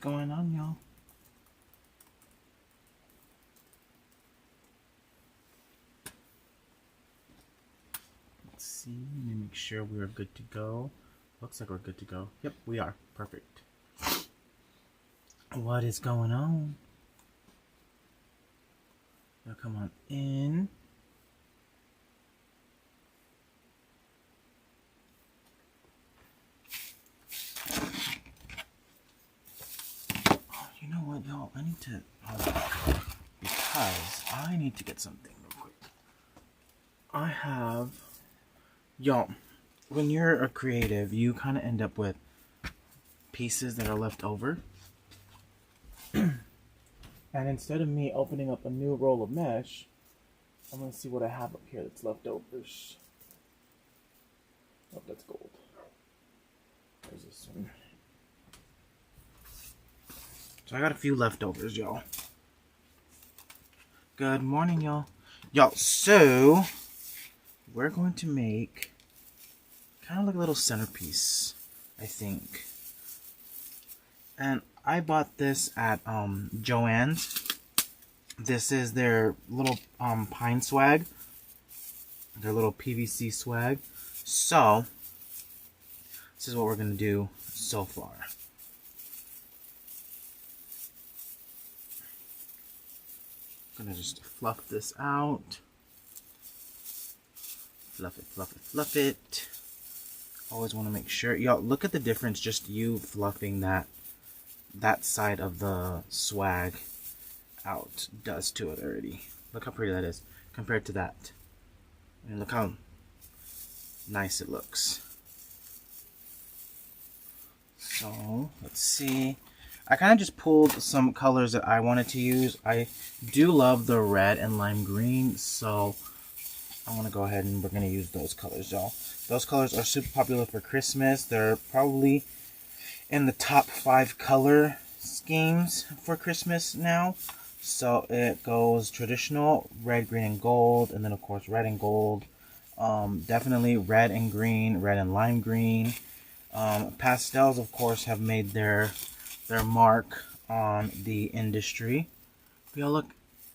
going on, y'all? Let's see. Let me make sure we are good to go. Looks like we're good to go. Yep, we are. Perfect. What is going on? Now come on in. Oh, you know what, y'all? I need to... because I need to get something real quick. I have... Y'all, when you're a creative, you kind of end up with pieces that are left over. And instead of me opening up a new roll of mesh, I'm going to see what I have up here that's leftovers. Oh, that's gold. There's this one. So I got a few leftovers, y'all. Good morning, y'all. Y'all, so we're going to make kind of like a little centerpiece, I think. And I bought this at Joann's. This is their little pine swag. Their little PVC swag. So, this is what we're going to do so far. I'm going to just fluff this out. Fluff it, fluff it, fluff it. Always want to make sure. Y'all, look at the difference just you fluffing that side of the swag out does to it already. Look how pretty that is compared to that. And look how nice it looks. So, let's see. I kind of just pulled some colors that I wanted to use. I do love the red and lime green, so I want to go ahead and we're going to use those colors, y'all. Those colors are super popular for Christmas. They're probably in the top 5 color schemes for Christmas now. So it goes traditional, red, green, and gold, and then of course red and gold. Definitely red and green, red and lime green. Pastels, of course, have made their mark on the industry. But y'all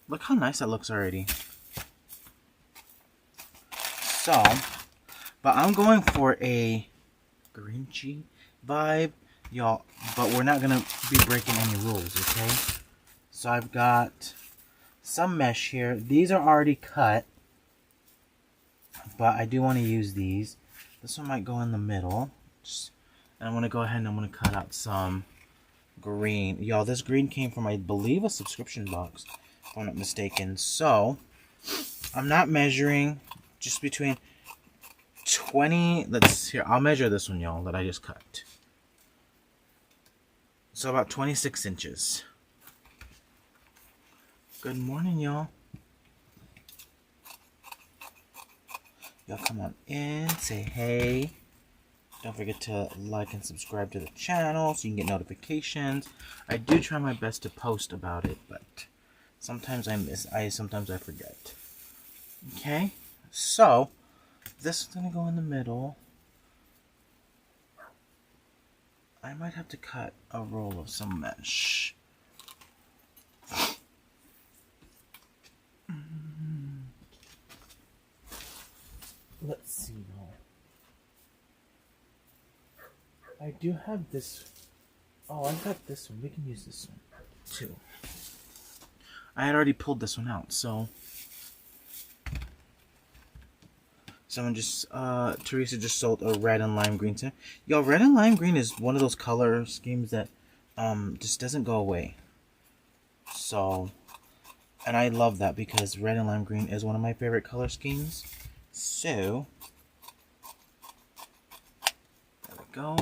look how nice that looks already. So, but I'm going for a Grinchy vibe, y'all. But we're not gonna be breaking any rules, okay? So I've got some mesh here. These are already cut, but I do want to use these. This one might go in the middle. And I'm going to go ahead and I'm going to cut out some green. Y'all, this green came from, I believe, a subscription box, if I'm not mistaken. So, I'm not measuring, just between 20, I'll measure this one, y'all, that I just cut. So, about 26 inches. Good morning, y'all. Y'all come on in, say hey. Don't forget to like and subscribe to the channel so you can get notifications. I do try my best to post about it, but sometimes I miss. Sometimes I forget. Okay, so this is gonna go in the middle. I might have to cut a roll of some mesh. Let's see now. I do have this. Oh, I got this one. We can use this one too. I had already pulled this one out, so someone just Teresa just sold a red and lime green. Yo, red and lime green is one of those color schemes that just doesn't go away. So, and I love that because red and lime green is one of my favorite color schemes. So, there we go.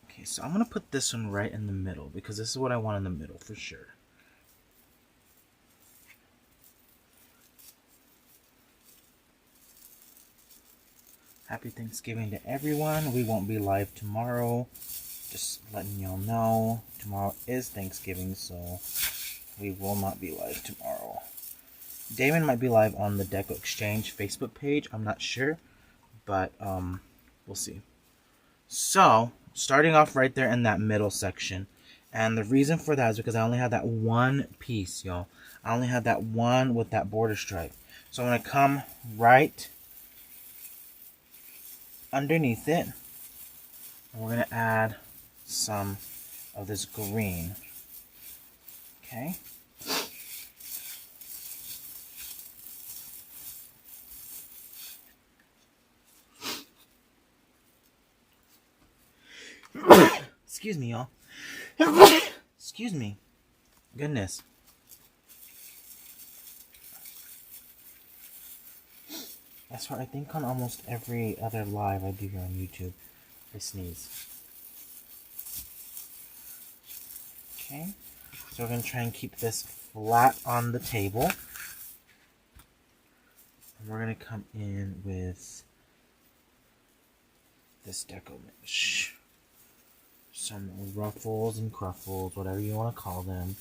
Okay, so I'm going to put this one right in the middle because this is what I want in the middle for sure. Happy Thanksgiving to everyone. We won't be live tomorrow. Just letting y'all know. Tomorrow is Thanksgiving, so we will not be live tomorrow. Damon might be live on the DecoExchange Facebook page. I'm not sure, but we'll We'll see. So, starting off right there in that middle section. And the reason for that is because I only had that one piece, y'all. I only had that one with that border stripe. So I'm going to come right underneath it. And we're going to add some of this green. Okay. Excuse me, y'all. Excuse me. Goodness. That's right. I think on almost every other live I do here on YouTube, I sneeze. Okay. So we're going to try and keep this flat on the table. And we're going to come in with this Deco mesh. Some ruffles and cruffles, whatever you want to call them.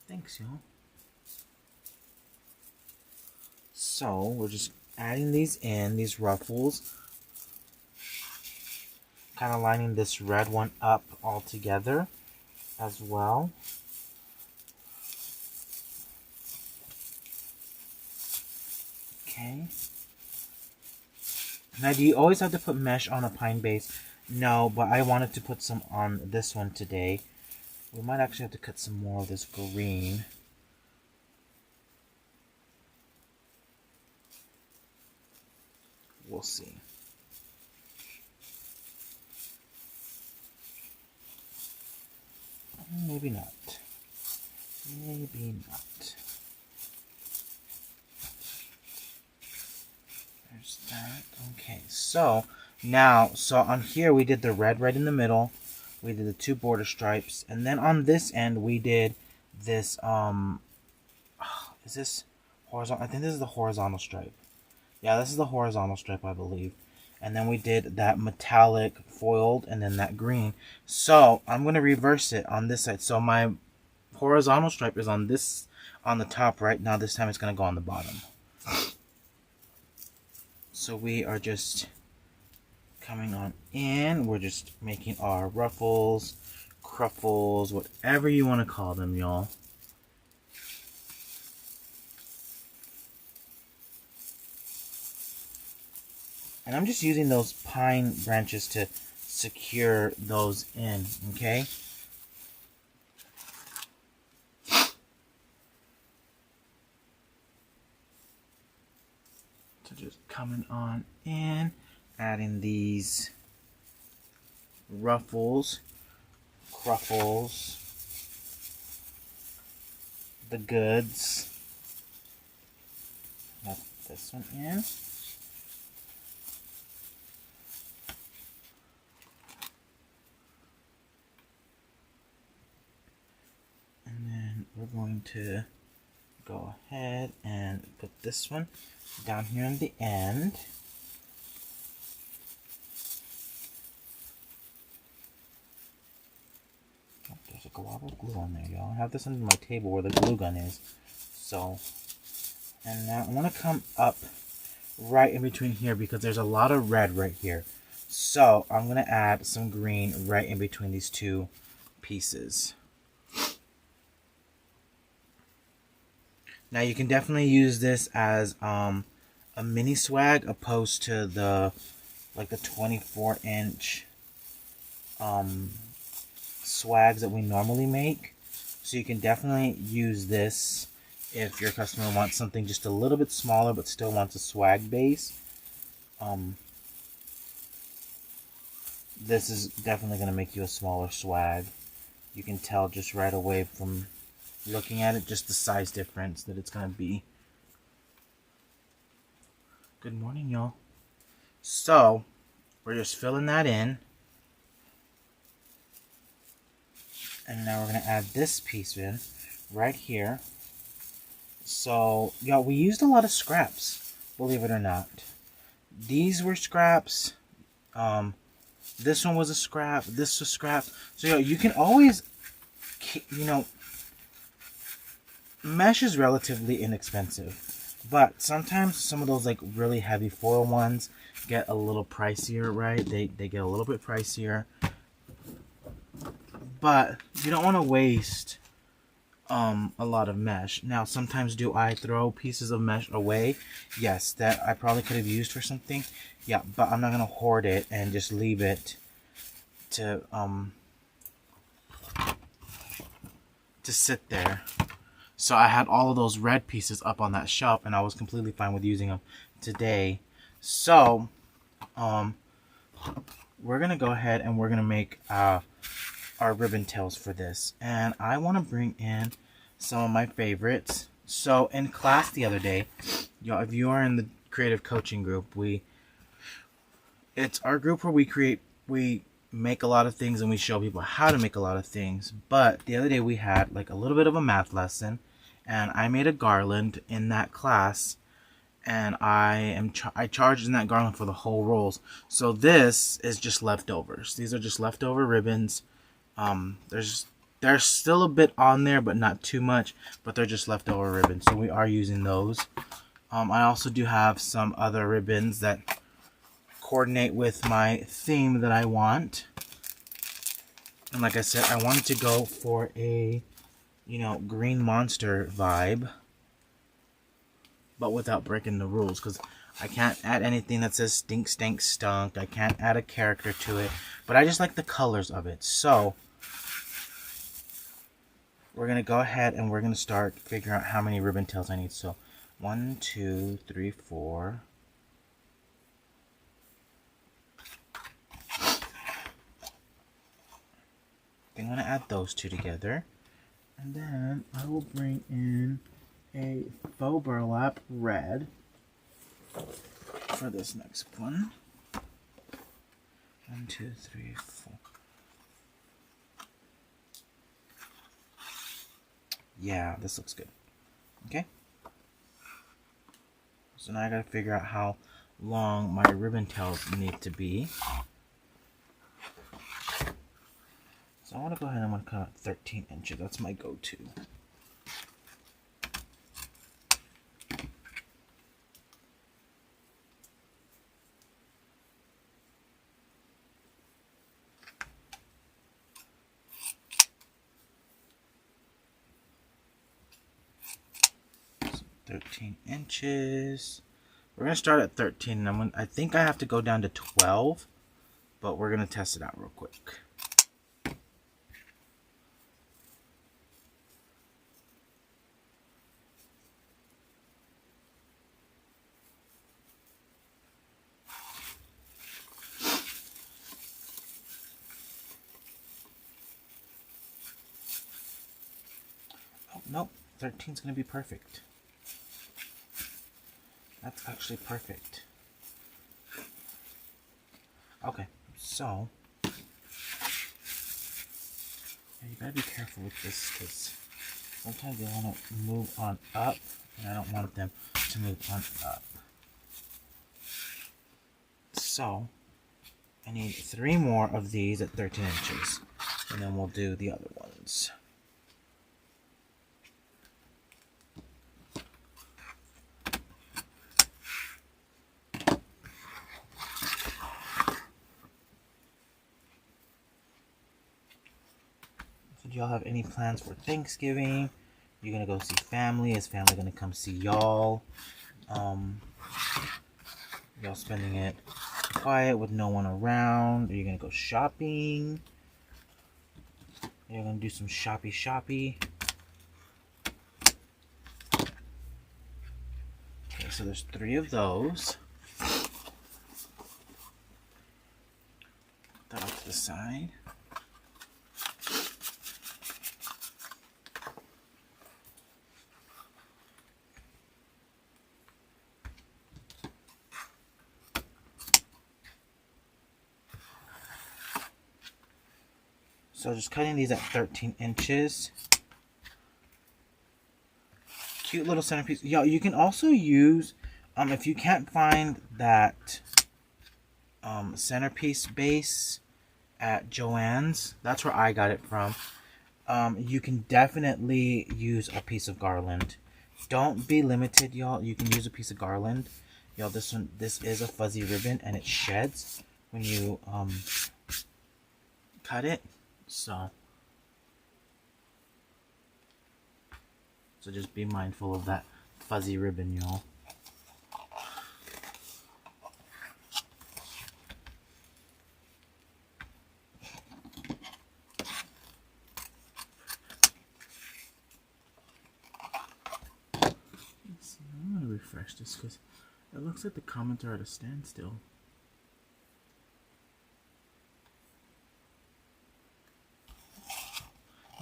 Thanks, y'all. So, we're just adding these in, these ruffles. Kind of lining this red one up all together as well. Okay. Now, do you always have to put mesh on a pine base? No, but I wanted to put some on this one today. We might actually have to cut some more of this green. We'll see. Maybe not. Maybe not. There's that. Okay, so now, on here we did the red right in the middle. We did the two border stripes, and then on this end we did this. Is this horizontal? I think this is the horizontal stripe. Yeah, this is the horizontal stripe, I believe. And then we did that metallic foiled, and then that green. So I'm gonna reverse it on this side. So my horizontal stripe is on the top right now. This time it's gonna go on the bottom. So we are just coming on in. We're just making our ruffles, cruffles, whatever you want to call them, y'all. And I'm just using those pine branches to secure those in, okay? So just coming on in, adding these ruffles, cruffles, the goods. Got this one in. And then we're going to go ahead and put this one down here on the end. Oh, there's a glob of glue on there, y'all. I have this under my table where the glue gun is. So, and now I want to come up right in between here because there's a lot of red right here. So, I'm going to add some green right in between these two pieces. Now you can definitely use this as a mini swag opposed to the 24-inch swags that we normally make. So you can definitely use this if your customer wants something just a little bit smaller but still wants a swag base. This is definitely going to make you a smaller swag. You can tell just right away from looking at it, just the size difference that it's going to be. Good morning, y'all. So, we're just filling that in. And now we're going to add this piece in right here. So, y'all, we used a lot of scraps, believe it or not. These were scraps. This one was a scrap. This was scrap. So, you can always, mesh is relatively inexpensive. But sometimes some of those like really heavy foil ones get a little pricier, right? They get a little bit pricier. But you don't want to waste a lot of mesh. Now, sometimes do I throw pieces of mesh away? Yes, that I probably could have used for something. Yeah, but I'm not gonna hoard it and just leave it to sit there. So I had all of those red pieces up on that shelf, and I was completely fine with using them today. So we're gonna go ahead and we're gonna make our ribbon tails for this, and I want to bring in some of my favorites. So in class the other day, y'all, if you are in the creative coaching group, it's our group where we make a lot of things and we show people how to make a lot of things. But the other day we had like a little bit of a math lesson, and I made a garland in that class, and I charged in that garland for the whole rolls. So this is just leftovers. These are just leftover ribbons. There's still a bit on there, but not too much, but they're just leftover ribbons, so we are using those. I also do have some other ribbons that coordinate with my theme that I want. And like I said, I wanted to go for a, green monster vibe, but without breaking the rules, because I can't add anything that says stink, stank, stunk. I can't add a character to it, but I just like the colors of it. So we're going to go ahead and we're going to start figuring out how many ribbon tails I need. So 1, 2, 3, 4. I'm going to add those two together. And then I will bring in a faux burlap red for this next one. 1, 2, 3, 4. Yeah, this looks good. Okay. So now I gotta figure out how long my ribbon tails need to be. So I want to go ahead and I'm going to cut out 13 inches. That's my go-to. So 13 inches. We're going to start at 13. And I think I have to go down to 12, but we're going to test it out real quick. Nope, 13 is going to be perfect. That's actually perfect. Okay, so yeah, you gotta be careful with this because sometimes they want to move on up, and I don't want them to move on up. So I need 3 more of these at 13 inches, and then we'll do the other ones. Do y'all have any plans for Thanksgiving? You're gonna go see family? Is family gonna come see y'all? Y'all spending it quiet with no one around? Are you gonna go shopping? You're gonna do some shoppy. Okay, so there's 3 of those. Put that off to the side. So just cutting these at 13 inches. Cute little centerpiece. Y'all, you can also use, if you can't find that centerpiece base, at Joann's. That's where I got it from. You can definitely use a piece of garland. Don't be limited, y'all. You can use a piece of garland. Y'all, this is a fuzzy ribbon and it sheds when you cut it. So just be mindful of that fuzzy ribbon, y'all. I'm gonna refresh this because it looks like the comments are at a standstill.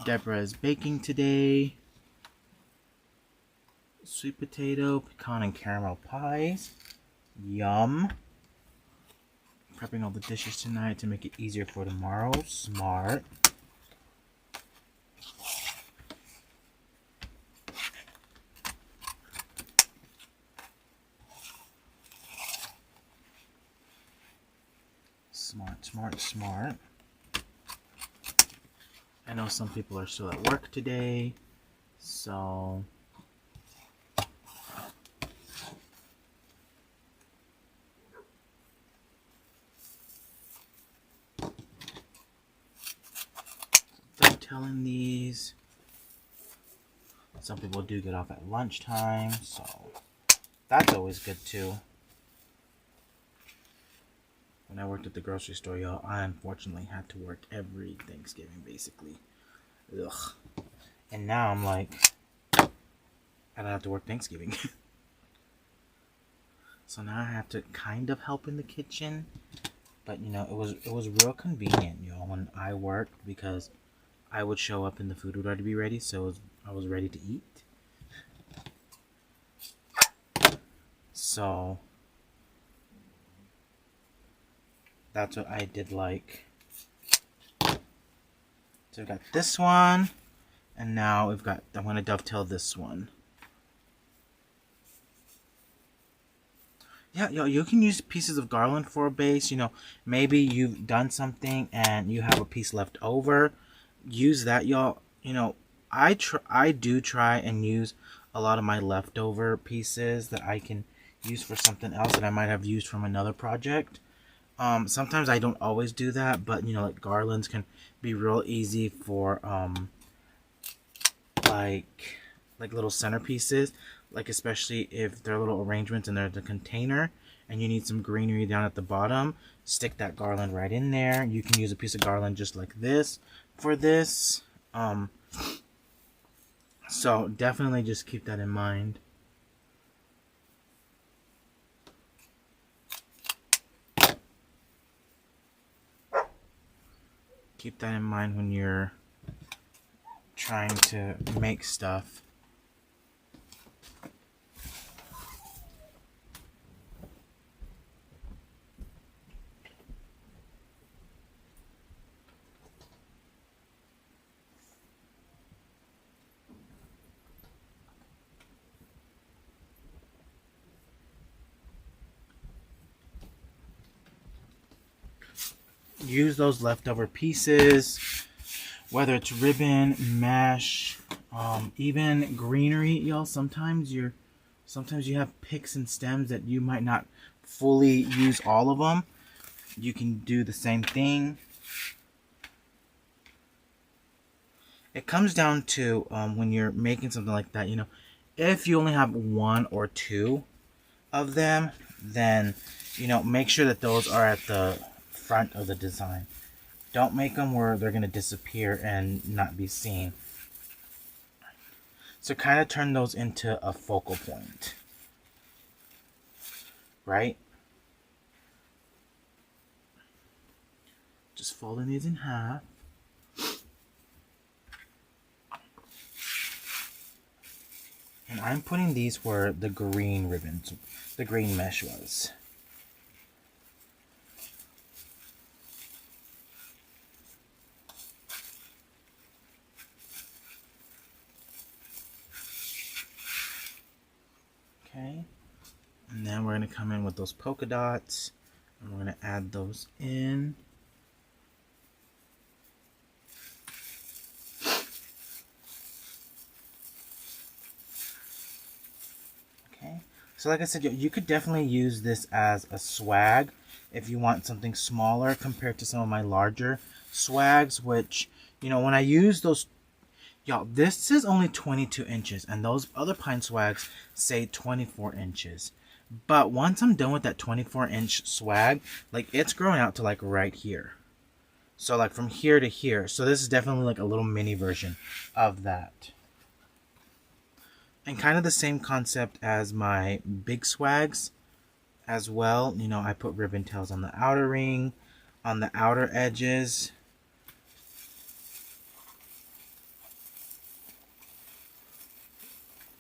Deborah is baking today. Sweet potato, pecan, and caramel pies. Yum. Prepping all the dishes tonight to make it easier for tomorrow. Smart. Smart, smart, smart. I know some people are still at work today, so dovetailing these. Some people do get off at lunchtime, so that's always good too. When I worked at the grocery store, y'all, I unfortunately had to work every Thanksgiving, basically. Ugh. And now I'm like, I don't have to work Thanksgiving. So now I have to kind of help in the kitchen. But, you know, it was real convenient, y'all, when I worked, because I would show up and the food would already be ready, so I was ready to eat. So that's what I did like. So we've got this one, and now I'm going to dovetail this one. Yeah, you can use pieces of garland for a base. You know, maybe you've done something and you have a piece left over. Use that, y'all. You know, I do try and use a lot of my leftover pieces that I can use for something else that I might have used from another project. Sometimes I don't always do that, but you know, like garlands can be real easy for like little centerpieces, like especially if they're little arrangements and they're the container and you need some greenery down at the bottom. Stick that garland right in there. You can use a piece of garland just like this for this. So definitely just keep that in mind. Keep that in mind when you're trying to make stuff. Use those leftover pieces, whether it's ribbon, mesh, even greenery, y'all. Sometimes you have picks and stems that you might not fully use all of them. You can do the same thing. It comes down to when you're making something like that, you know, if you only have one or two of them, then, you know, make sure that those are at the front of the design. Don't make them where they're going to disappear and not be seen. So kind of turn those into a focal point. Right? Just folding these in half. And I'm putting these where the green ribbons, the green mesh was. Okay. And then we're going to come in with those polka dots. And we're going to add those in. So like I said, you could definitely use this as a swag if you want something smaller compared to some of my larger swags, which, you know, when I use those, y'all, this is only 22 inches, and those other pine swags say 24 inches. But once I'm done with that 24-inch swag, like, it's growing out to, like, right here. So, like, from here to here. So this is definitely, like, a little mini version of that. And kind of the same concept as my big swags as well. You know, I put ribbon tails on the outer ring, on the outer edges.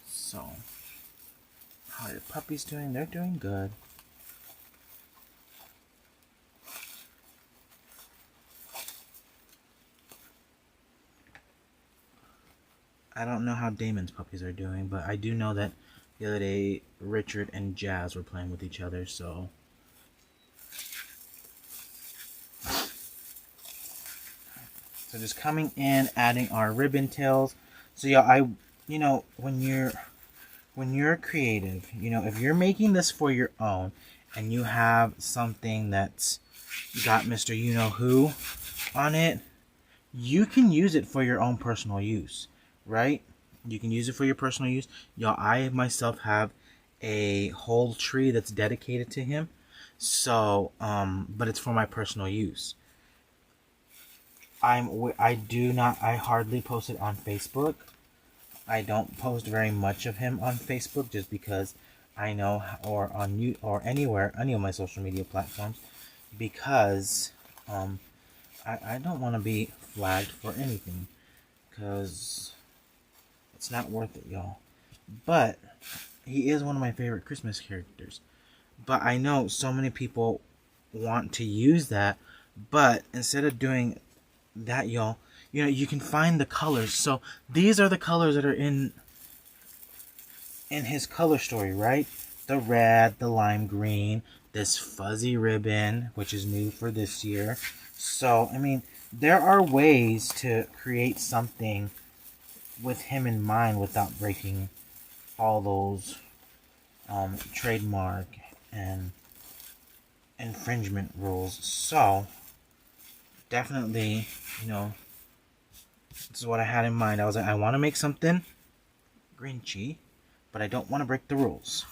So, how are the puppies doing? They're doing good. I don't know how Damon's puppies are doing, but I do know that the other day Richard and Jazz were playing with each other, so. So just coming in, adding our ribbon tails. So yeah, you know, when you're creative, you know, if you're making this for your own and you have something that's got Mr. You Know Who on it, you can use it for your own personal use, right? You can use it for your personal use. Y'all, I myself have a whole tree that's dedicated to him. So, but it's for my personal use. I hardly post it on Facebook. I don't post very much of him on Facebook just because I know, or on you or anywhere, any of my social media platforms, because I don't want to be flagged for anything, because it's not worth it, y'all. But he is one of my favorite Christmas characters. But I know so many people want to use that, but instead of doing that, y'all, you know, you can find the colors. So these are the colors that are in his color story, right? The red, the lime green, this fuzzy ribbon, which is new for this year. So, I mean, there are ways to create something with him in mind without breaking all those trademark and infringement rules. So, definitely, you know, this is what I had in mind. I was like, I want to make something Grinchy, but I don't want to break the rules.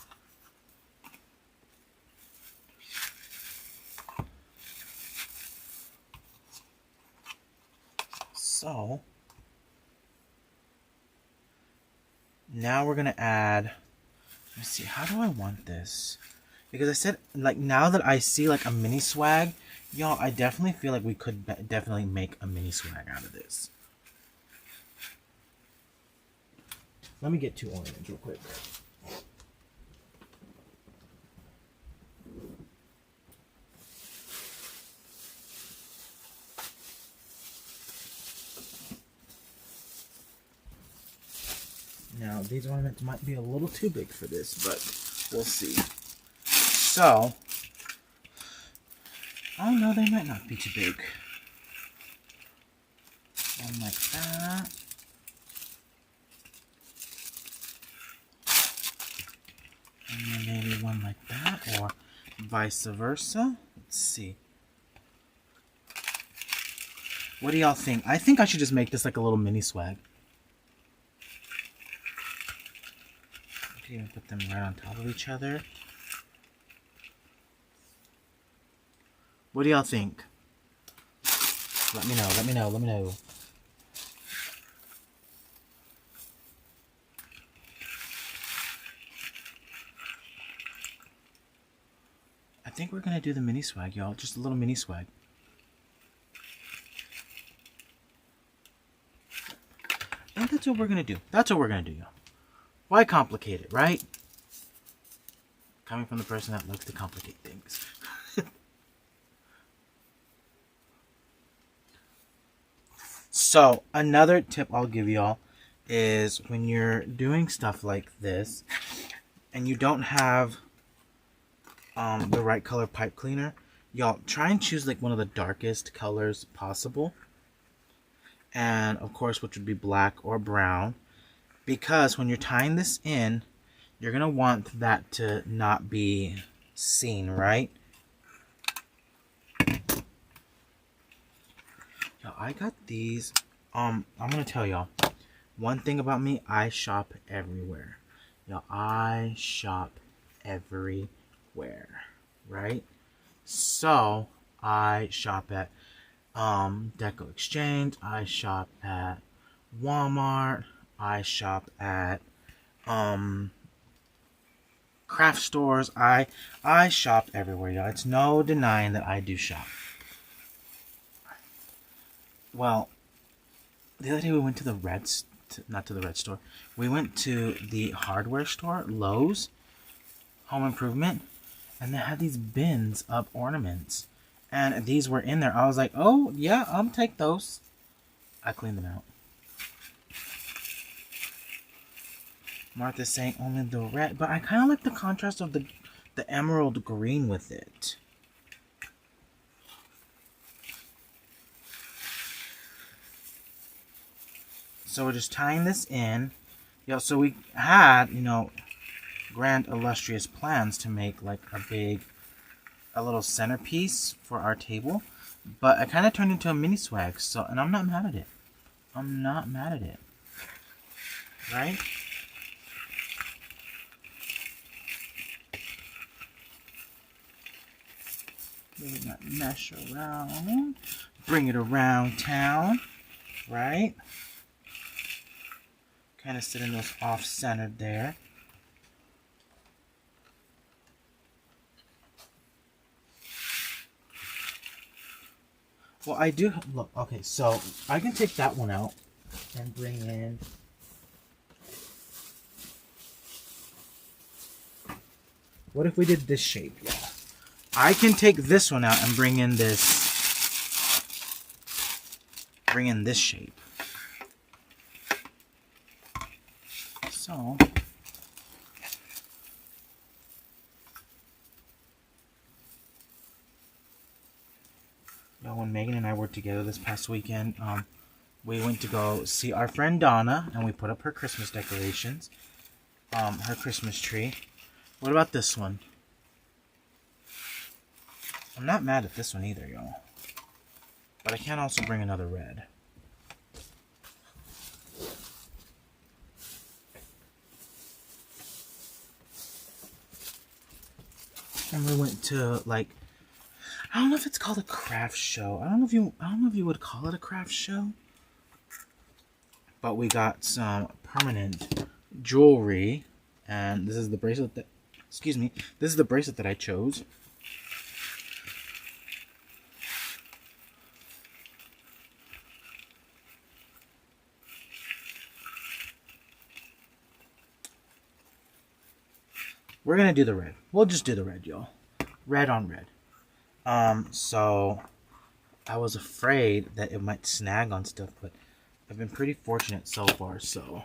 So, now we're going to add, let's see, how do I want this? Because I said, like, now that I see, like, a mini swag, y'all, I definitely feel like we could definitely make a mini swag out of this. Let me get 2 ornaments real quick. Now, these ornaments might be a little too big for this, but we'll see. So, oh no, they might not be too big. One like that. And then maybe one like that, or vice versa. Let's see. What do y'all think? I think I should just make this like a little mini swag. I can even put them right on top of each other. What do y'all think? Let me know, let me know, let me know. I think we're gonna do the mini swag, y'all. Just a little mini swag. I think that's what we're gonna do. That's what we're gonna do, y'all. Why complicate it, right? Coming from the person that likes to complicate things. So, another tip I'll give y'all is when you're doing stuff like this and you don't have the right color pipe cleaner, y'all try and choose like one of the darkest colors possible. And of course, which would be black or brown, because when you're tying this in, you're going to want that to not be seen, right? Yo, I got these. I'm going to tell y'all. One thing about me, I shop everywhere. Yo, I shop everywhere, right? So, I shop at DecoExchange. I shop at Walmart. I shop at craft stores. I shop everywhere, y'all. It's no denying that I do shop. Well, the other day we went to the not to the red store. We went to the hardware store, Lowe's, Home Improvement, and they had these bins of ornaments. And these were in there. I was like, oh, yeah, I'll take those. I cleaned them out. Martha's saying only the red, but I kind of like the contrast of the emerald green with it. So we're just tying this in. Yo, so we had, grand illustrious plans to make like a little centerpiece for our table, but it kind of turned into a mini swag. So, and I'm not mad at it. I'm not mad at it. Right? Maybe not mesh around. Bring it around town. Right? Kind of sitting those off-centered there. Well, I do... Look, okay, so I can take that one out and bring in... What if we did this shape? Yeah. I can take this one out and bring in this shape. So... when Megan and I were together this past weekend, we went to go see our friend Donna, and we put up her Christmas decorations, her Christmas tree. What about this one? I'm not mad at this one either, y'all. But I can also bring another red. And we went to, like, I don't know if it's called a craft show. I don't know if you would call it a craft show. But we got some permanent jewelry, and this is the bracelet that, excuse me, this is the bracelet that I chose. We're gonna do the red. We'll just do the red, y'all. Red on red. So I was afraid that it might snag on stuff, but I've been pretty fortunate so far, so.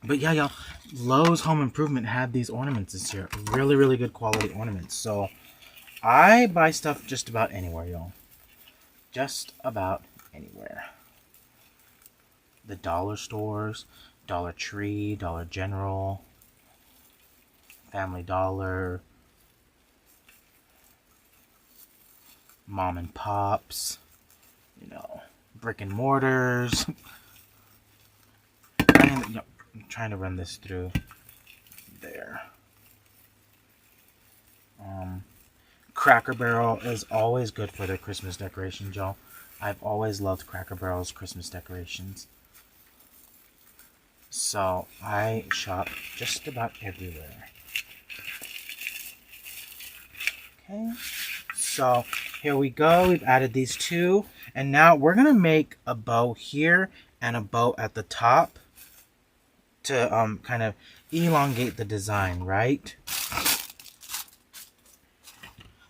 But yeah, y'all, Lowe's Home Improvement had these ornaments this year. Really, really good quality ornaments. So I buy stuff just about anywhere, y'all. Just about anywhere. The dollar stores, Dollar Tree, Dollar General, Family Dollar, mom and pops, brick and mortars. I'm trying to run this through there. Cracker Barrel is always good for their Christmas decorations, y'all. I've always loved Cracker Barrel's Christmas decorations. So I shop just about everywhere. Okay. So here we go. We've added these two. And now we're going to make a bow here and a bow at the top to kind of elongate the design, right?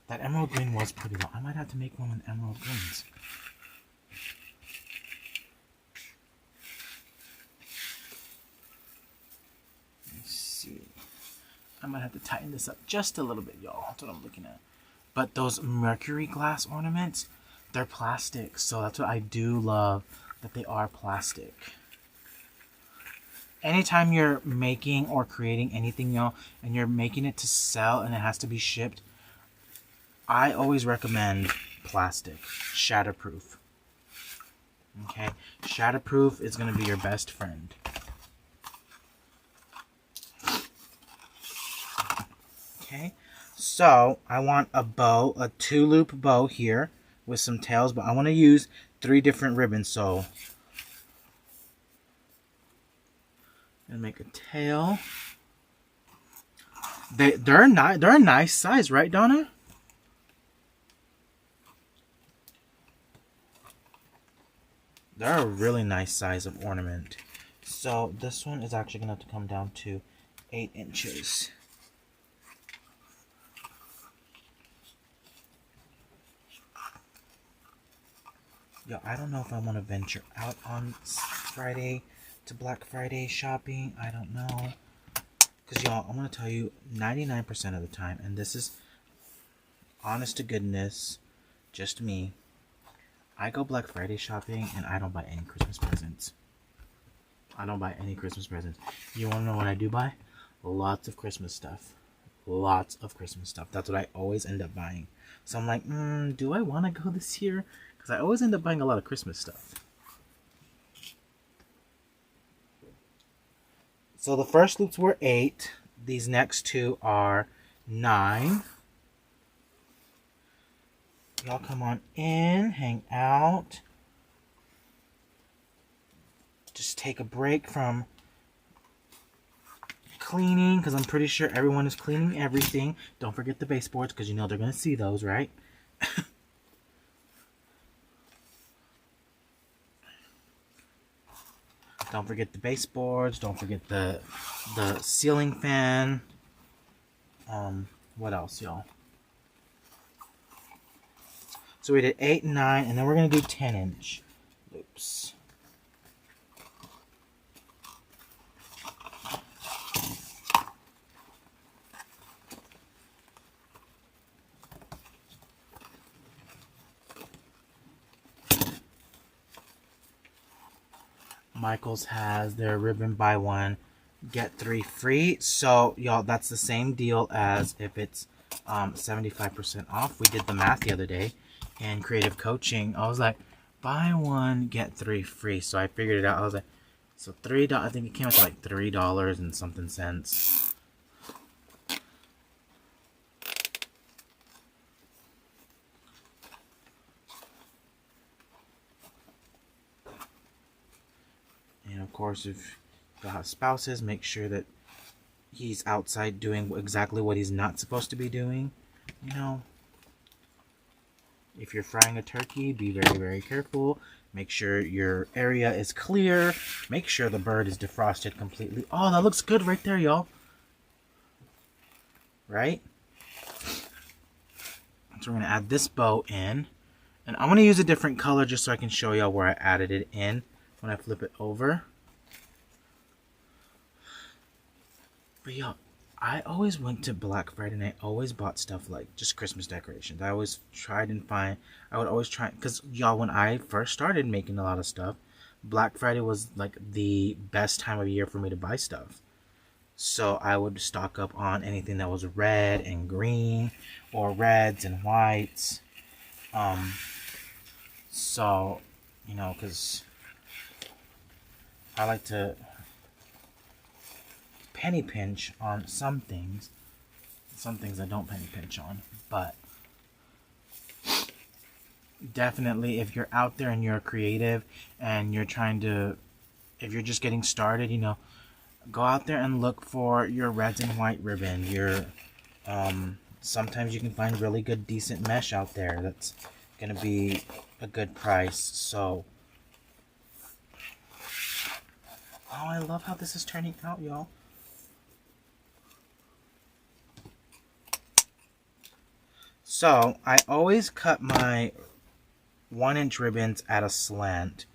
That emerald green was pretty long. I might have to make one with emerald greens. Let's see. I might have to tighten this up just a little bit, y'all. That's what I'm looking at. But those mercury glass ornaments, they're plastic. So that's what I do love, that they are plastic. anytime you're making or creating anything, y'all, and you're making it to sell and it has to be shipped, I always recommend plastic, shatterproof. Okay, shatterproof is going to be your best friend. Okay, so I want a bow, a 2-loop bow here with some tails, but I want to use 3 different ribbons. So I'm gonna make a tail. They're a nice size, right, Donna? They're a really nice size of ornament. So this one is actually gonna have to come down to 8 inches. Yo, I don't know if I want to venture out on Friday to Black Friday shopping. I don't know. Because, y'all, I'm going to tell you 99% of the time, and this is honest to goodness, just me. I go Black Friday shopping, and I don't buy any Christmas presents. I don't buy any Christmas presents. You want to know what I do buy? Lots of Christmas stuff. Lots of Christmas stuff. That's what I always end up buying. So I'm like, do I want to go this year? Because I always end up buying a lot of Christmas stuff. So the first loops were 8. These next 2 are 9. Y'all come on in, hang out. Just take a break from cleaning, because I'm pretty sure everyone is cleaning everything. Don't forget the baseboards, because you know they're going to see those, right? Don't forget the baseboards. Don't forget the ceiling fan. What else, y'all? So we did 8 and 9, and then we're going to do 10-inch loops. Michaels has their ribbon buy one, get 3 free. So, y'all, that's the same deal as if it's 75% off. We did the math the other day in creative coaching. I was like, buy one, get 3 free. So I figured it out. I was like, so $3, I think it came out to like $3 and something cents. And of course, if you have spouses, make sure that he's outside doing exactly what he's not supposed to be doing. You know, if you're frying a turkey, be very, very careful. Make sure your area is clear. Make sure the bird is defrosted completely. Oh, that looks good right there, y'all. Right? So we're going to add this bow in. And I'm going to use a different color just so I can show y'all where I added it in when I flip it over. But y'all, I always went to Black Friday and I always bought stuff like just Christmas decorations. I always tried and find, I would always try, because y'all, when I first started making a lot of stuff, Black Friday was like the best time of year for me to buy stuff. So I would stock up on anything that was red and green or reds and whites. So, you know, because I like to penny pinch on some things I don't penny pinch on, but definitely if you're out there and you're creative and you're trying to, if you're just getting started, you know, go out there and look for your reds and white ribbon. Your sometimes you can find really good decent mesh out there that's gonna be a good price. So oh, I love how this is turning out, y'all. So I always cut my 1-inch ribbons at a slant,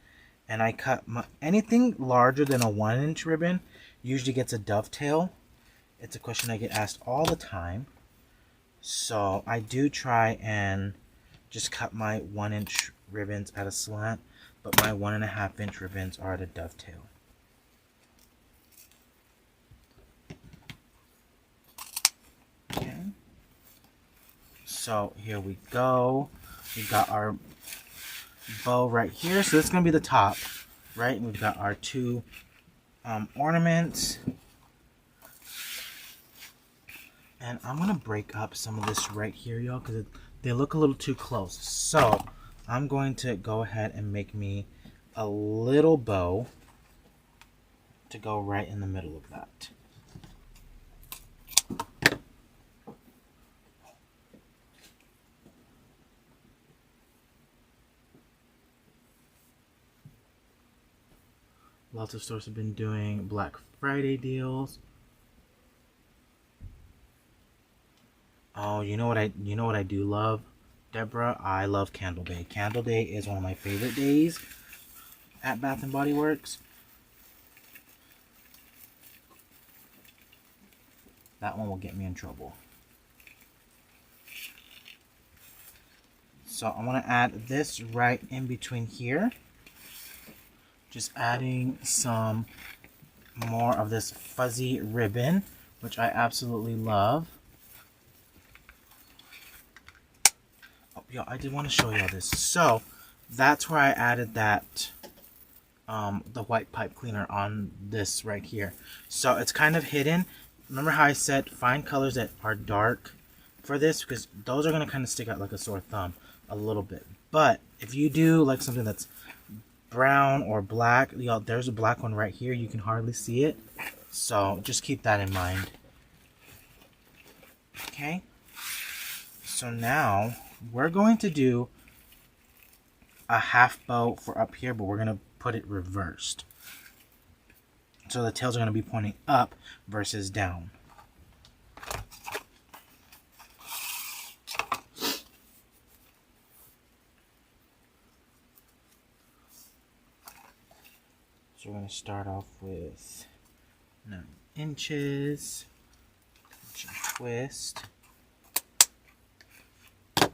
and I cut my, anything larger than a 1-inch ribbon usually gets a dovetail. It's a question I get asked all the time. So I do try and just cut my 1-inch ribbons at a slant, but my 1.5-inch ribbons are at a dovetail. So here we go. We've got our bow right here. So this is going to be the top, right? And we've got our two ornaments. And I'm going to break up some of this right here, y'all, because they look a little too close. So I'm going to go ahead and make me a little bow to go right in the middle of that. Lots of stores have been doing Black Friday deals. Oh, you know what I do love, Deborah? I love Candle Day. Candle Day is one of my favorite days at Bath and Body Works. That one will get me in trouble. So I want to add this right in between here. Just adding some more of this fuzzy ribbon, which I absolutely love. Oh, yeah, I did want to show y'all this. So that's where I added that, the white pipe cleaner on this right here. So it's kind of hidden. Remember how I said find colors that are dark for this, because those are going to kind of stick out like a sore thumb a little bit. But if you do like something that's brown or black, y'all, there's a black one right here. You can hardly see it. So just keep that in mind. Okay. So now we're going to do a half bow for up here, but we're going to put it reversed. So the tails are going to be pointing up versus down. So we're going to start off with 9 inches. Twist.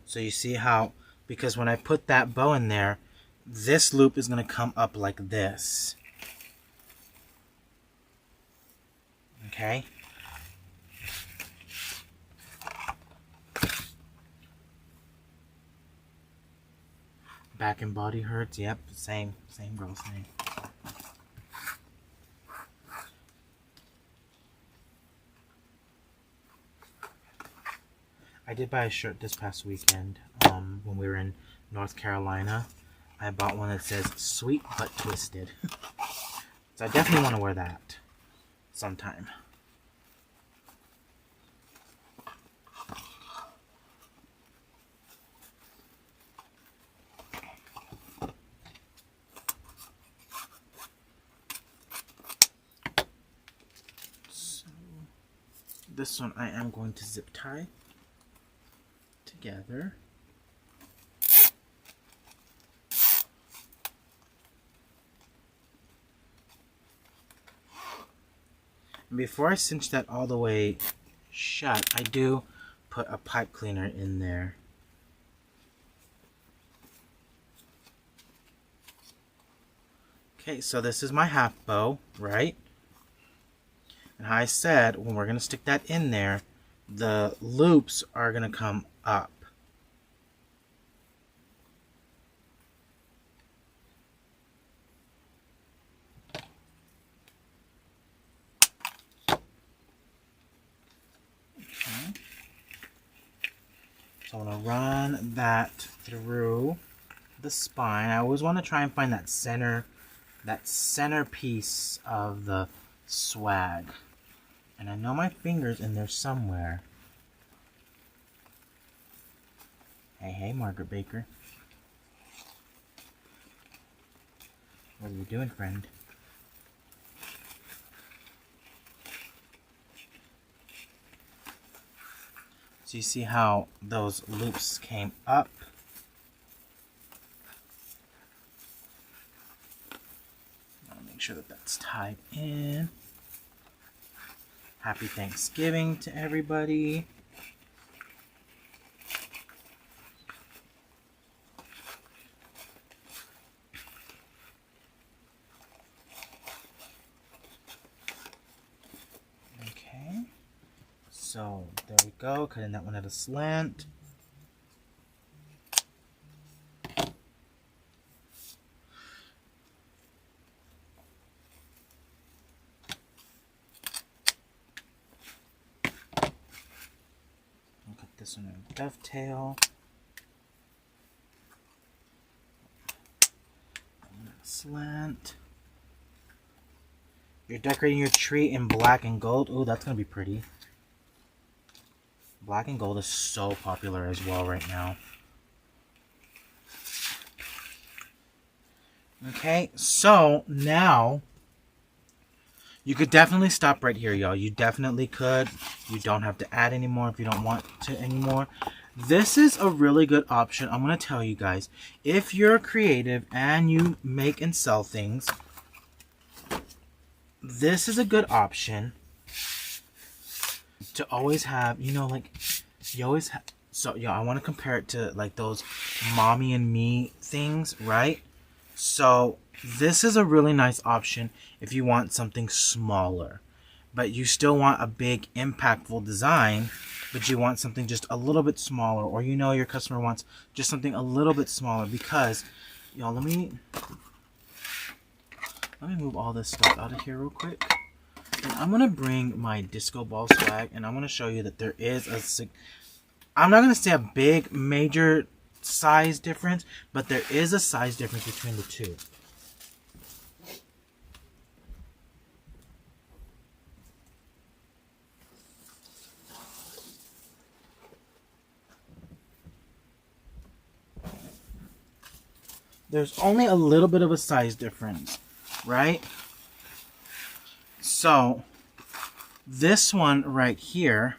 So you see how, because when I put that bow in there, this loop is going to come up like this. Okay? Back and body hurts. Yep, same girl, same. I did buy a shirt this past weekend when we were in North Carolina. I bought one that says "Sweet but Twisted." So I definitely want to wear that sometime. So this one I am going to zip tie together. And before I cinch that all the way shut, I do put a pipe cleaner in there. Okay, so this is my half bow, right? And how I said, when we're going to stick that in there, the loops are going to come up. Okay. So I'm going to run that through the spine. I always want to try and find that center piece of the swag. And I know my finger's in there somewhere. Hey, Margaret Baker. What are you doing, friend? So you see how those loops came up? I'll make sure that that's tied in. Happy Thanksgiving to everybody. Okay, so there we go, cutting that one at a slant. this one a dovetail. Slant. You're decorating your tree in black and gold. Oh, that's gonna be pretty. Black and gold is so popular as well right now. Okay, so now you could definitely stop right here, y'all. You definitely could. You don't have to add anymore if you don't want to anymore. This is a really good option. I'm going to tell you guys, if you're creative and you make and sell things, this is a good option to always have, you know, like, you always have, so, yeah, I want to compare it to, like, those mommy and me things, right? So, this is a really nice option if you want something smaller, but you still want a big, impactful design, but you want something just a little bit smaller, or you know your customer wants just something a little bit smaller, because, y'all, let me move all this stuff out of here real quick. And I'm going to bring my disco ball swag, and I'm going to show you that there is I'm not going to say a big, major size difference, but there is a size difference between the two. There's only a little bit of a size difference, right? So, this one right here,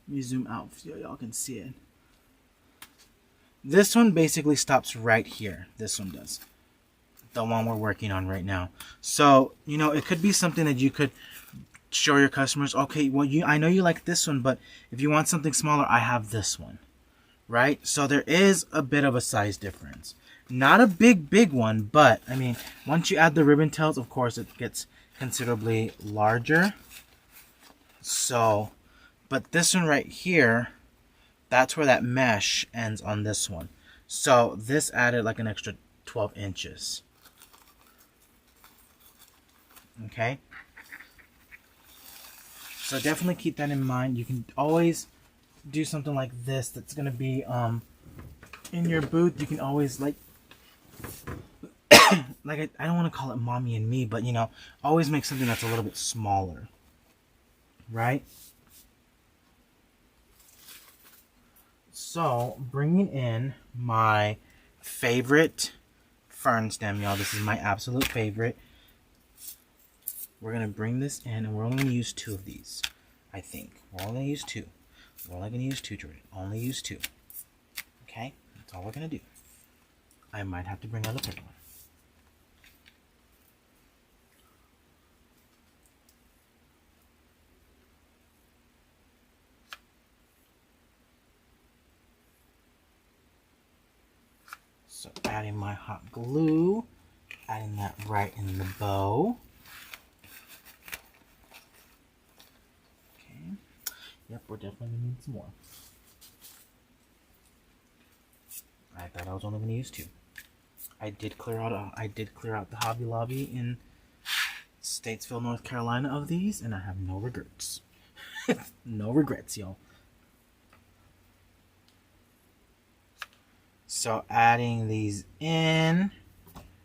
let me zoom out so y'all can see it. This one basically stops right here. This one does. The one we're working on right now. So, you know, it could be something that you could show your customers, okay, well, I know you like this one, but if you want something smaller, I have this one. Right? So there is a bit of a size difference. Not a big one, but, I mean, once you add the ribbon tails, of course, it gets considerably larger. So, but this one right here, that's where that mesh ends on this one. So this added like an extra 12 inches. Okay? So definitely keep that in mind. You can always do something like this that's going to be in your booth. You can always like I don't want to call it mommy and me, but you know, always make something that's a little bit smaller. Right? So, bringing in my favorite fern stem, y'all. This is my absolute favorite. We're going to bring this in, and we're only going to use 2 of these, I think. We're only going to use 2. We're only going to use 2, Jordan. Only use 2. Okay? That's all we're going to do. I might have to bring out a 3rd one. So adding my hot glue, adding that right in the bow. Okay. Yep, we're definitely gonna need some more. I thought I was only gonna use 2. I did clear out the Hobby Lobby in Statesville, North Carolina of these, and I have no regrets. No regrets, y'all. So adding these in,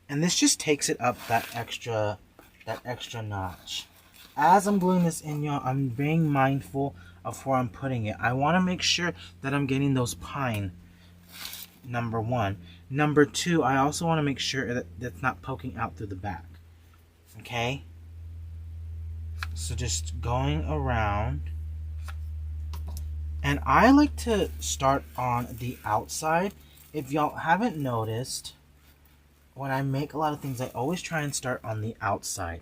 and this just takes it up that extra notch. As I'm gluing this in, y'all, I'm being mindful of where I'm putting it. I want to make sure that I'm getting those pine, number 1. Number 2, I also want to make sure that it's not poking out through the back. Okay? So just going around. And I like to start on the outside. If y'all haven't noticed, when I make a lot of things, I always try and start on the outside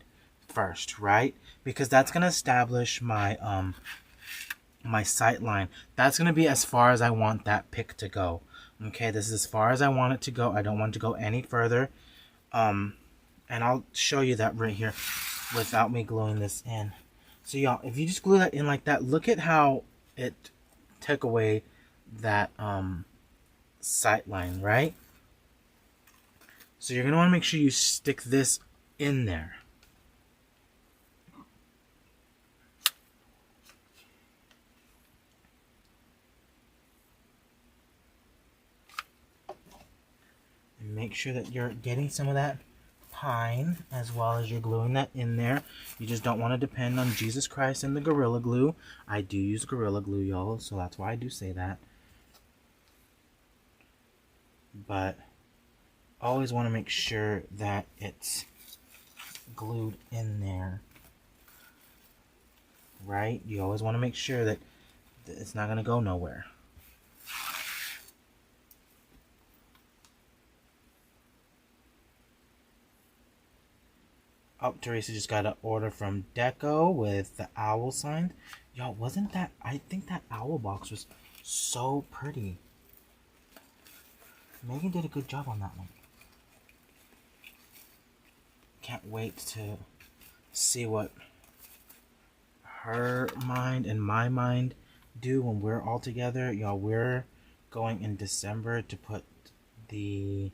first, right? Because that's going to establish my my sight line. That's going to be as far as I want that pick to go. Okay, this is as far as I want it to go. I don't want to go any further. And I'll show you that right here without me gluing this in. So y'all, if you just glue that in like that, look at how it took away that sight line, right? So you're going to want to make sure you stick this in there. make sure that you're getting some of that pine as well as you're gluing that in there. You just don't want to depend on Jesus Christ and the Gorilla Glue. I do use Gorilla Glue, y'all, so that's why I do say that. But always want to make sure that it's glued in there, right? You always want to make sure that it's not going to go nowhere. Oh, Teresa just got an order from Deco with the owl sign. Y'all, wasn't that... I think that owl box was so pretty. Megan did a good job on that one. Can't wait to see what her mind and my mind do when we're all together. Y'all, we're going in December to put the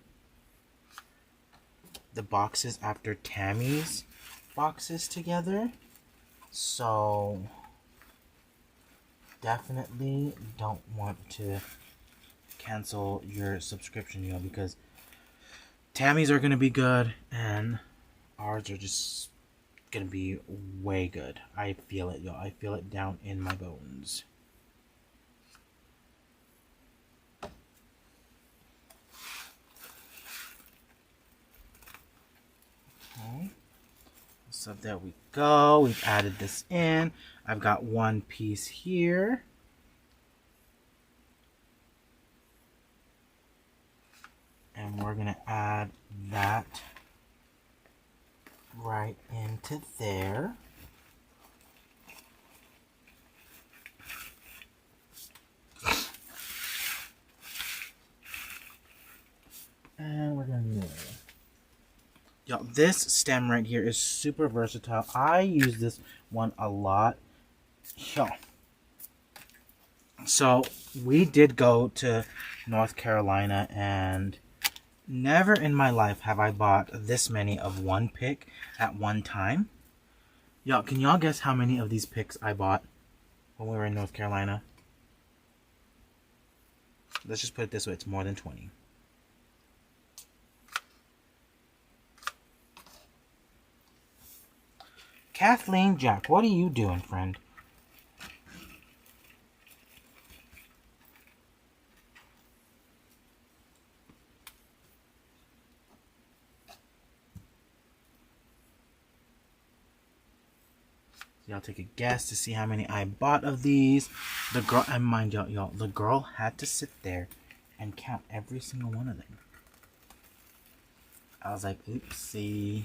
boxes after Tammy's boxes together. So definitely don't want to cancel your subscription, y'all, because Tammy's are gonna be good and ours are just gonna be way good. I feel it, y'all. I feel it down in my bones. Okay. So there we go. We've added this in. I've got one piece here. And we're gonna add that right into there. And we're gonna do Yo, this stem right here is super versatile. I use this one a lot. Yo. So we did go to North Carolina, and never in my life have I bought this many of one pick at one time. Y'all, can y'all guess how many of these picks I bought when we were in North Carolina? Let's just put it this way, it's more than 20. Kathleen Jack, what are you doing, friend? Y'all take a guess to see how many I bought of these. The girl, and mind y'all, the girl had to sit there and count every single one of them. I was like, oopsie.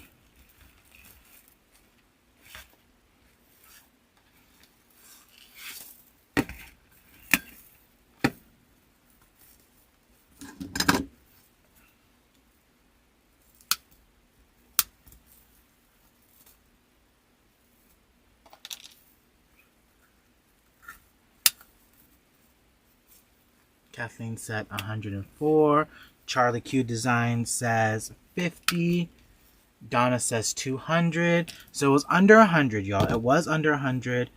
Kathleen said 104. Charlie Q Design says 50. Donna says 200. So it was under 100, y'all. It was under 100.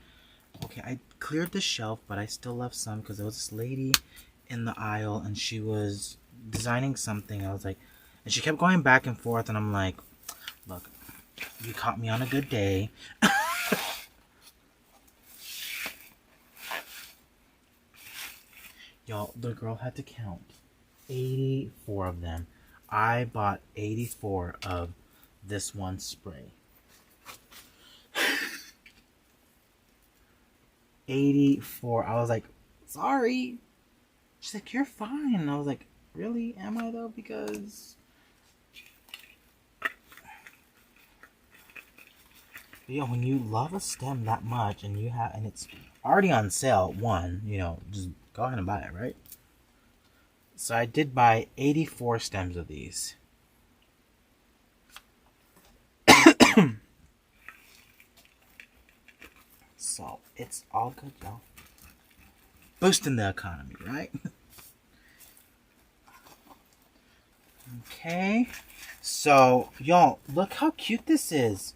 Okay, I cleared the shelf, but I still left some because there was this lady in the aisle and she was designing something. I was like, and she kept going back and forth, and I'm like, look, you caught me on a good day. Y'all, the girl had to count 84 of them. I bought 84 of this one spray. 84. I was like, sorry. She's like, you're fine. And I was like, really? Am I though? Because... Yo, when you love a stem that much and you have, and it's already on sale, you know, just go ahead and buy it, right? So I did buy 84 stems of these. So it's all good, y'all. Boosting the economy, right? Okay. So, y'all, look how cute this is.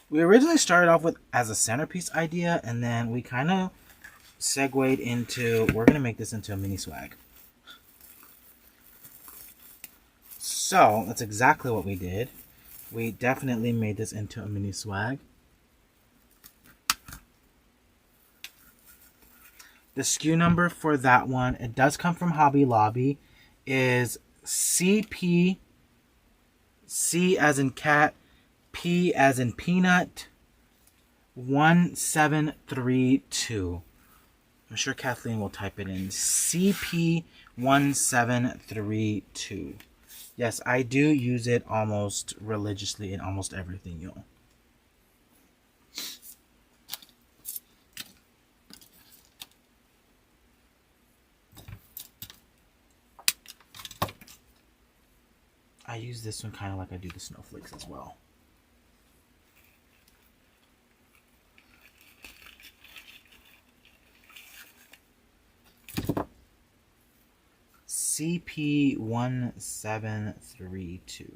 We originally started off with as a centerpiece idea, and then we kind of segued into, we're going to make this into a mini swag. So that's exactly what we did. We definitely made this into a mini swag. The SKU number for that one, it does come from Hobby Lobby, is CP, C as in cat, P as in peanut, 1732. I'm sure Kathleen will type it in. CP1732. Yes, I do use it almost religiously in almost everything, y'all. I use this one kind of like I do the snowflakes as well. CP1732.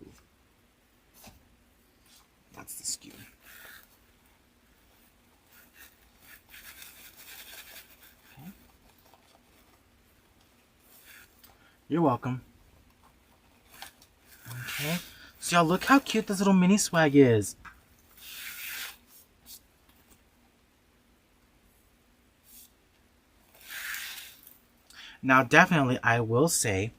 That's the SKU. Okay. You're welcome. Okay. So y'all, look how cute this little mini swag is. Now, definitely, I will say,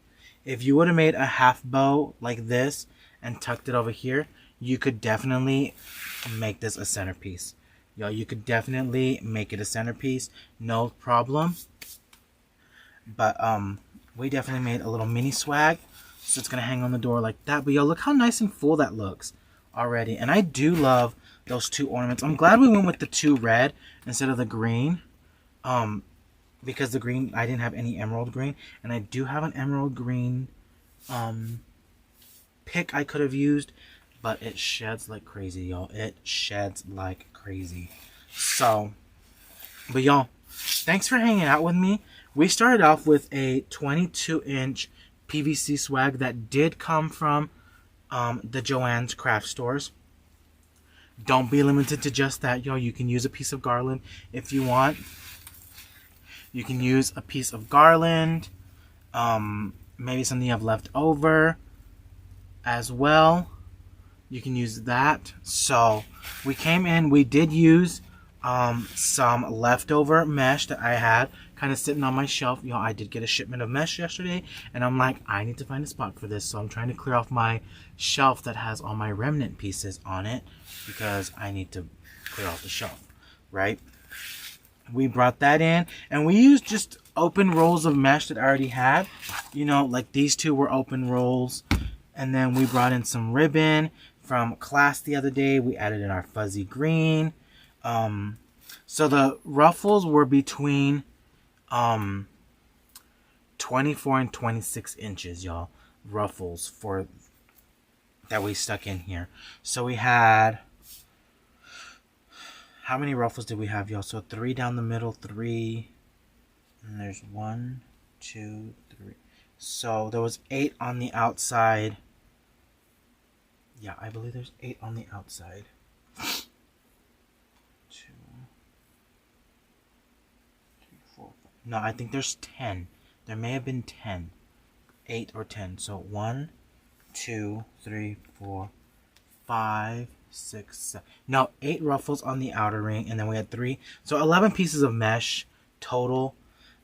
if you would have made a half bow like this and tucked it over here, you could definitely make this a centerpiece. Yo, you could definitely make it a centerpiece, no problem. But we definitely made a little mini swag, so it's gonna hang on the door like that. But yo, look how nice and full that looks already. And I do love those two ornaments. I'm glad we went with the two red instead of the green. Because the green, I didn't have any emerald green, and I do have an emerald green pick I could have used, but it sheds like crazy, y'all. It sheds like crazy. So, but y'all, thanks for hanging out with me. We started off with a 22-inch PVC swag that did come from the Joann's craft stores. Don't be limited to just that, y'all. You can use a piece of garland if you want. You can use a piece of garland, maybe something you have left over as well. You can use that. So we came in, we did use some leftover mesh that I had kind of sitting on my shelf. You know, I did get a shipment of mesh yesterday, and I'm like, I need to find a spot for this. So I'm trying to clear off my shelf that has all my remnant pieces on it because I need to clear off the shelf, right? We brought that in, and we used just open rolls of mesh that I already had. You know, like these two were open rolls. And then we brought in some ribbon from class the other day. We added in our fuzzy green. So the ruffles were between 24 and 26 inches, y'all. Ruffles for that we stuck in here. So we had... How many ruffles did we have, y'all? So 3 down the middle, 3, and there's 1, 2, 3. So there was 8 on the outside. Yeah, I believe there's 8 on the outside. 2, 3, 4, 5. No, I think there's 10. There may have been 10. 8 or 10. So 1, 2, 3, 4, 5, 6, 7. No, 8 ruffles on the outer ring, and then we had 3. So 11 pieces of mesh total.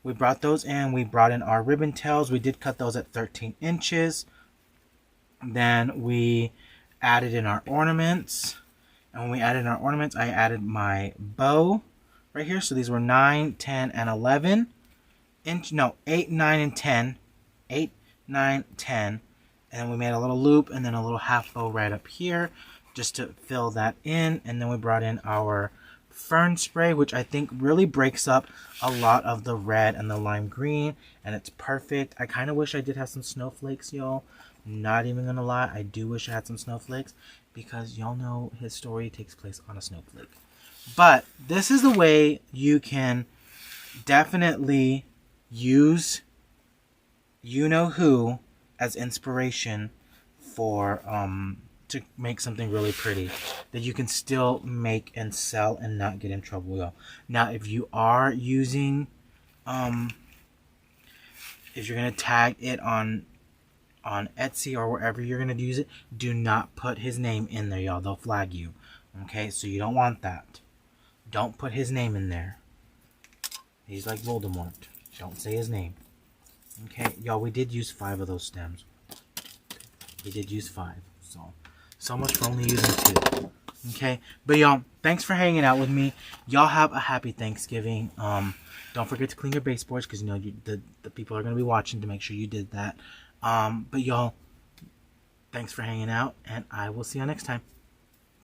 We brought those in. We brought in our ribbon tails. We did cut those at 13 inches. Then we added in our ornaments. And when we added in our ornaments, I added my bow right here. So these were 9, 10, and 11 inch. No, 8, 9, and 10. 8, 9, 10. And then we made a little loop and then a little half bow right up here just to fill that in. And then we brought in our Fern spray, which I think really breaks up a lot of the red and the lime green. And it's perfect. I kind of wish I did have some snowflakes, y'all. Not even gonna lie, I do wish I had some snowflakes because y'all know his story takes place on a snowflake. But this is the way you can definitely use you-know-who as inspiration for to make something really pretty that you can still make and sell and not get in trouble, y'all. Now, if you are using if you're gonna tag it on on Etsy or wherever you're going to use it, do not put his name in there, y'all. They'll flag you. Okay, so you don't want that. Don't put his name in there. He's like Voldemort. Don't say his name. Okay, y'all, we did use 5 of those stems. We did use 5. So much for only using 2. Okay, but y'all, thanks for hanging out with me. Y'all have a happy Thanksgiving. Don't forget to clean your baseboards, because you know the people are going to be watching to make sure you did that. But y'all, thanks for hanging out, and I will see you next time.